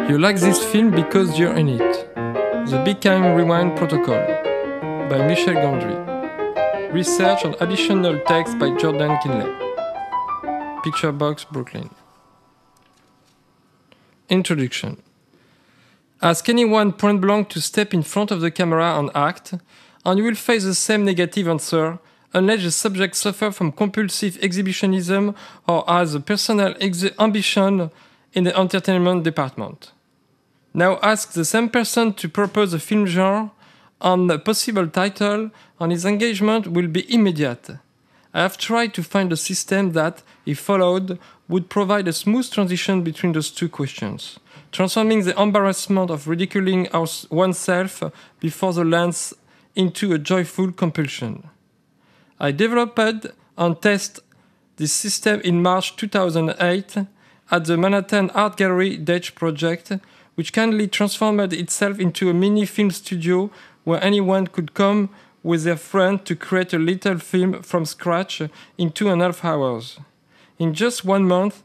You like this film because you're in it. The Big Time Rewind Protocol by Michel Gondry. Research and additional text by Jordan Kinley. Picture Box, Brooklyn. Introduction. Ask anyone point blank to step in front of the camera and act, and you will face the same negative answer unless the subject suffers from compulsive exhibitionism or has a personal ambition in the entertainment department. Now ask the same person to propose a film genre and a possible title, and his engagement will be immediate. I have tried to find a system that, if followed, would provide a smooth transition between those two questions, transforming the embarrassment of ridiculing oneself before the lens into a joyful compulsion. I developed and tested this system in March 2008 at the Manhattan Art Gallery Dutch project, which kindly transformed itself into a mini film studio where anyone could come with their friend to create a little film from scratch in 2.5 hours. In just 1 month,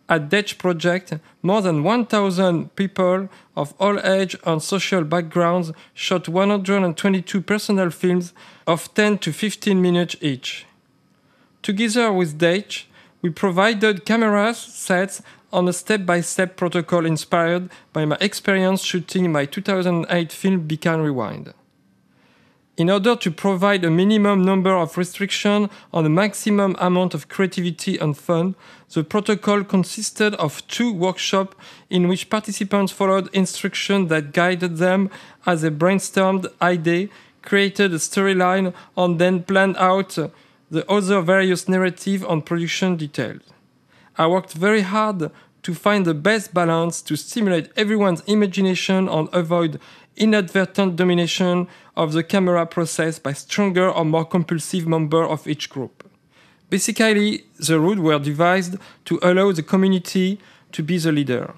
at Dutch project, more than 1,000 people of all age and social backgrounds shot 122 personal films of 10 to 15 minutes each. Together with Dutch, we provided cameras, sets, on a step-by-step protocol inspired by my experience shooting my 2008 film Big Time Rewind. In order to provide a minimum number of restrictions and a maximum amount of creativity and fun, the protocol consisted of 2 workshops in which participants followed instructions that guided them as they brainstormed ideas, created a storyline, and then planned out the other various narrative and production details. I worked very hard to find the best balance to stimulate everyone's imagination and avoid inadvertent domination of the camera process by stronger or more compulsive members of each group. Basically, the rules were devised to allow the community to be the leader.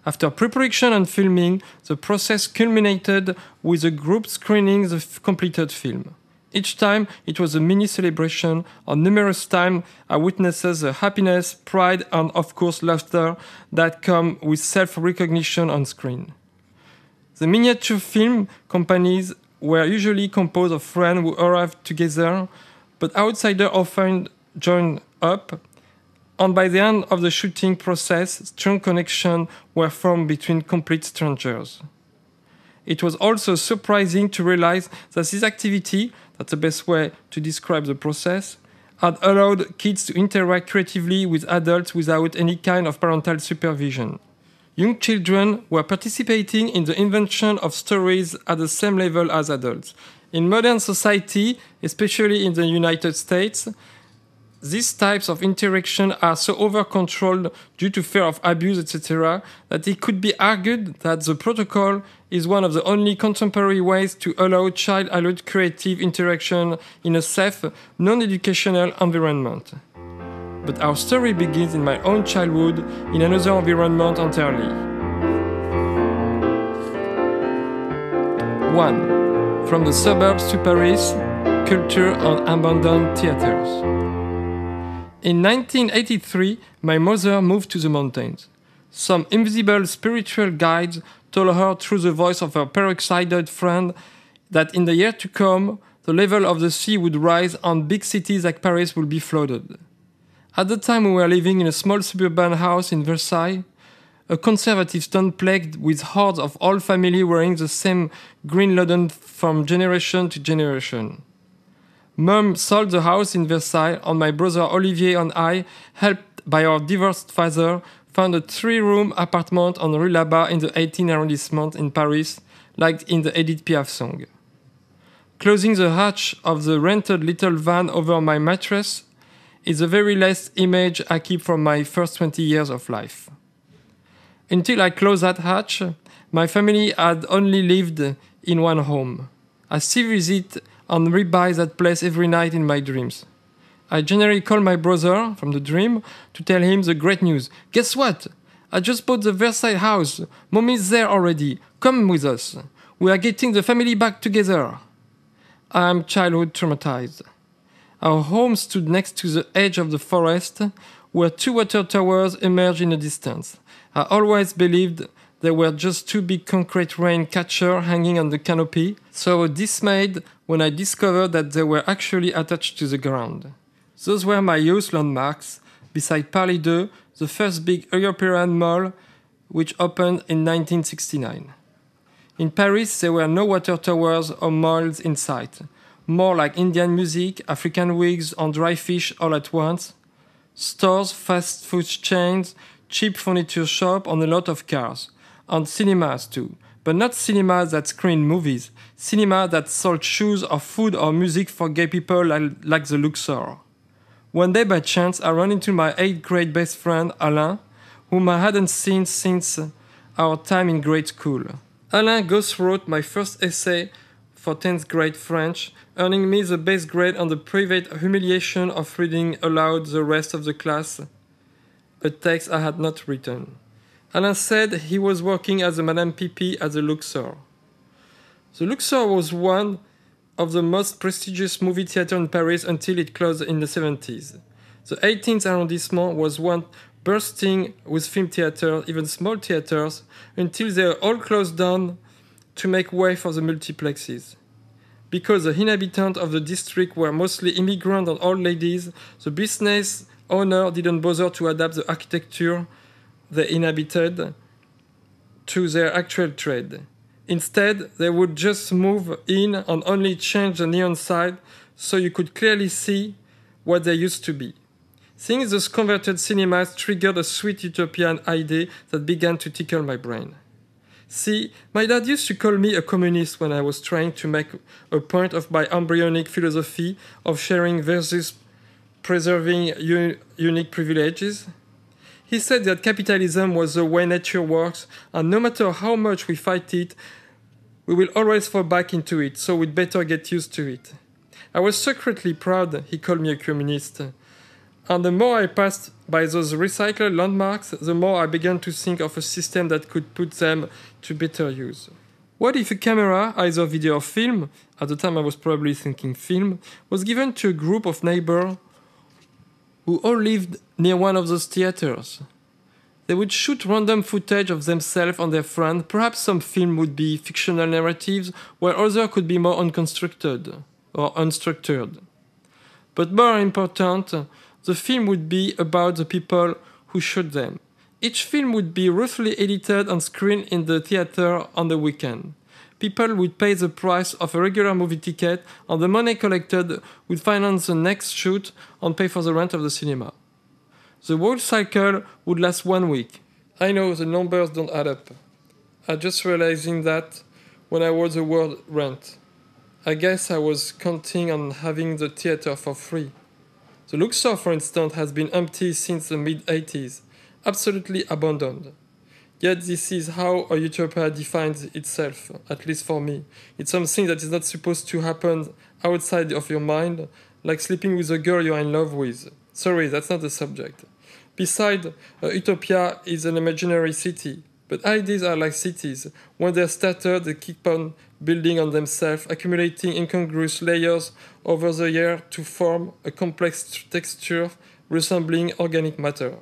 After pre-production and filming, the process culminated with a group screening the completed film. Each time, it was a mini celebration, and numerous times I witnessed the happiness, pride, and of course laughter that come with self-recognition on screen. The miniature film companies were usually composed of friends who arrived together, but outsiders often joined up, and by the end of the shooting process, strong connections were formed between complete strangers. It was also surprising to realize that this activity, that's the best way to describe the process, had allowed kids to interact creatively with adults without any kind of parental supervision. Young children were participating in the invention of stories at the same level as adults. In modern society, especially in the United States, these types of interaction are so over-controlled due to fear of abuse, etc., that it could be argued that the protocol is one of the only contemporary ways to allow child-adult creative interaction in a safe, non-educational environment. But our story begins in my own childhood, in another environment entirely. 1. From the suburbs to Paris, culture and abandoned theaters. In 1983, my mother moved to the mountains. Some invisible spiritual guides told her through the voice of her peroxided friend that in the year to come, the level of the sea would rise and big cities like Paris would be flooded. At the time we were living in a small suburban house in Versailles, a conservative town plagued with hordes of old families wearing the same green loden from generation to generation. Mom sold the house in Versailles, and my brother Olivier and I, helped by our divorced father, found a 3-room apartment on Rue Labat in the 18th arrondissement in Paris, like in the Edith Piaf song. Closing the hatch of the rented little van over my mattress is the very last image I keep from my first 20 years of life. Until I closed that hatch, my family had only lived in one home. I still visit and rebuy that place every night in my dreams. I generally call my brother from the dream to tell him the great news. Guess what? I just bought the Versailles house. Mommy's there already. Come with us. We are getting the family back together. I am childhood traumatized. Our home stood next to the edge of the forest, where 2 water towers emerged in the distance. I always believed There were just two big concrete rain catchers hanging on the canopy, so I was dismayed when I discovered that they were actually attached to the ground. Those were my youth landmarks, beside Paris 2, the first big European mall which opened in 1969. In Paris, there were no water towers or malls in sight, more like Indian music, African wigs, and dry fish all at once, stores, fast food chains, cheap furniture shop, and a lot of cars. And cinemas too, but not cinemas that screened movies, cinema that sold shoes or food or music for gay people like the Luxor. One day by chance I ran into my 8th grade best friend Alain, whom I hadn't seen since our time in grade school. Alain ghostwrote my first essay for 10th grade French, earning me the best grade on the private humiliation of reading aloud the rest of the class, a text I had not written. Alain said he was working as a Madame Pipi at the Luxor. The Luxor was one of the most prestigious movie theaters in Paris until it closed in the 70s. The 18th arrondissement was one bursting with film theaters, even small theaters, until they were all closed down to make way for the multiplexes. Because the inhabitants of the district were mostly immigrants and old ladies, the business owner didn't bother to adapt the architecture they inhabited to their actual trade. Instead, they would just move in and only change the neon sign so you could clearly see what they used to be. Seeing those converted cinemas triggered a sweet utopian idea that began to tickle my brain. See, my dad used to call me a communist when I was trying to make a point of my embryonic philosophy of sharing versus preserving unique privileges. He said that capitalism was the way nature works, and no matter how much we fight it, we will always fall back into it, so we'd better get used to it. I was secretly proud he called me a communist. And the more I passed by those recycled landmarks, the more I began to think of a system that could put them to better use. What if a camera, either video or film, at the time I was probably thinking film, was given to a group of neighbors who all lived near one of those theaters? They would shoot random footage of themselves and their friends. Perhaps some film would be fictional narratives, while others could be more unconstructed or unstructured. But more important, the film would be about the people who shot them. Each film would be roughly edited and screened in the theater on the weekend. People would pay the price of a regular movie ticket, and the money collected would finance the next shoot and pay for the rent of the cinema. The whole cycle would last 1 week. I know the numbers don't add up. I just realizing that when I wrote the word rent. I guess I was counting on having the theater for free. The Luxor, for instance, has been empty since the mid-80s, absolutely abandoned. Yet this is how a utopia defines itself, at least for me. It's something that is not supposed to happen outside of your mind, like sleeping with a girl you're in love with. Sorry, that's not the subject. Besides, a utopia is an imaginary city, but ideas are like cities. When they're started, they keep on building on themselves, accumulating incongruous layers over the year to form a complex texture resembling organic matter.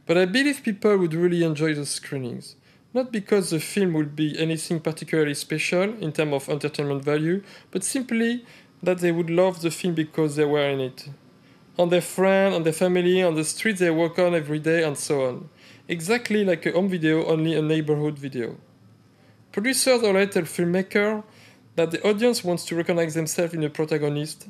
But I believe people would really enjoy the screenings. Not because the film would be anything particularly special in terms of entertainment value, but simply that they would love the film because they were in it. On their friend, on their family, on the street they walk on every day, and so on. Exactly like a home video, only a neighborhood video. Producers already tell filmmakers that the audience wants to recognize themselves in a protagonist,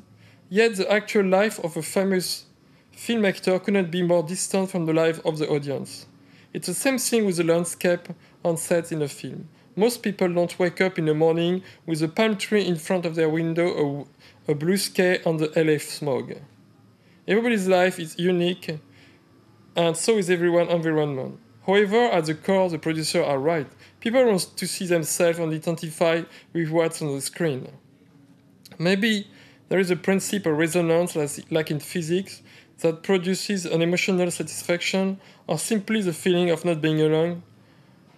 yet the actual life of a famous film actor couldn't be more distant from the life of the audience. It's the same thing with the landscape on set in a film. Most people don't wake up in the morning with a palm tree in front of their window or a blue sky on the LA smog. Everybody's life is unique, and so is everyone's environment. However, at the core, the producers are right. People want to see themselves and identify with what's on the screen. Maybe there is a principle of resonance, like in physics, that produces an emotional satisfaction, or simply the feeling of not being alone,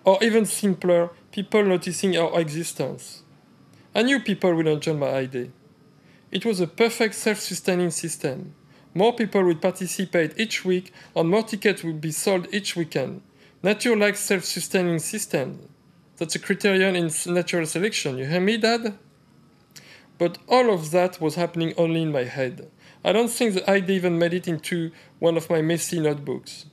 or even simpler, people noticing our existence. I knew people would enjoy my idea. It was a perfect self-sustaining system. More people would participate each week, and more tickets would be sold each weekend. Nature likes self-sustaining systems. That's a criterion in natural selection. You hear me, Dad? But all of that was happening only in my head. I don't think the idea even made it into one of my messy notebooks.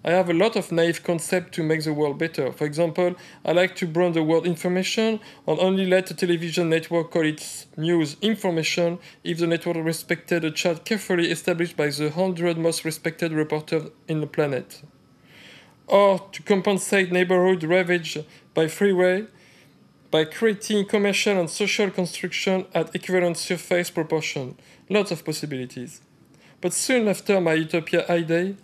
I have a lot of naive concepts to make the world better. For example, I like to brand the word information and only let a television network call its news information if the network respected a chart carefully established by the 100 most respected reporters in the planet. Or to compensate neighborhood ravaged by freeway by creating commercial and social construction at equivalent surface proportion. Lots of possibilities. But soon after my Utopia idea,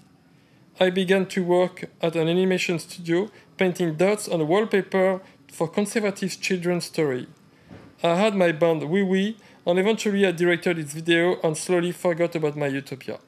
I began to work at an animation studio, painting dots on a wallpaper for conservative children's story. I had my band Wee Wee, and eventually I directed its video and slowly forgot about my Utopia.